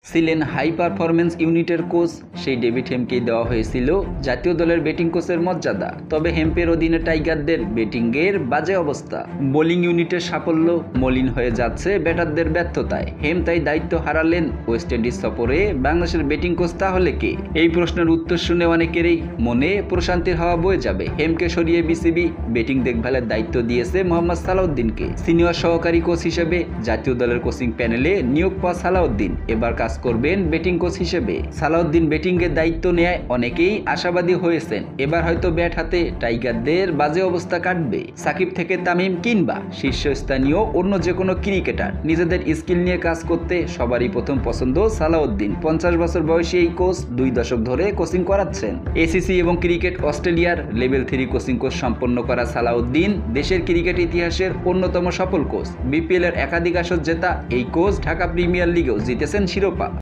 ছিলেন high performance ইউনিটের coach সেই ডেভিড হেমকেই দেওয়া হয়েছিল জাতীয় দলের ব্যাটিং কোচের মর্যাদা। তবে হেম্পের অধীনে টাইগারদের ব্যাটিংয়ের বাজে অবস্থা, বোলিং ইউনিটের সাফল্য মলিন হয়ে যাচ্ছে ব্যাটারদের ব্যর্থতায়। হেম তাই দায়িত্ব হারালেন ওয়েস্ট ইন্ডিজ সফরে বাংলাদেশের ব্যাটিং কোচ তাহলে কে? এই প্রশ্নের উত্তর শুনে অনেকেরই মনে প্রশান্তির হাওয়া বয়ে যাবে। হেমকে সরিয়ে বিসিবি ব্যাটিং দেখভালের দায়িত্ব দিয়েছে মোহাম্মদ সালাউদ্দিনকে। সিনিয়র সহকারী কোচ হিসেবে জাতীয় দলের কোচিং প্যানেলে নিয়োগ পাওয়া সালাউদ্দিন এবার কাজ করবেন ব্যাটিং কোচ হিসেবে। সালাউদ্দিন ব্যাটিং এর দায়িত্ব নেয় অনেকেই আশাবাদী হয়েছেন এবার হয়তো ব্যাট হাতে টাইগারদের বাজে অবস্থা কাটবে। সাকিব থেকে তামিম কিংবা শীর্ষস্থানীয় অন্য যে কোনো ক্রিকেটার, নিজেদের স্কিল নিয়ে কাজ করতে সবারই প্রথম পছন্দ সালাউদ্দিন। 50 বছর বয়সী এই কোচ 2 দশক ধরে কোচিং করাচ্ছেন। এসিসি এবং ক্রিকেট অস্ট্রেলিয়ার লেভেল 3 কোচিং কোর্স সম্পন্ন করা সালাউদ্দিন দেশের ক্রিকেট ইতিহাসের অন্যতম সফল কোচ। বিপিএল এর একাধিক আসর জেতা এই কোচ ঢাকা প্রিমিয়ার লিগেও জিতেছেন শিরোপা।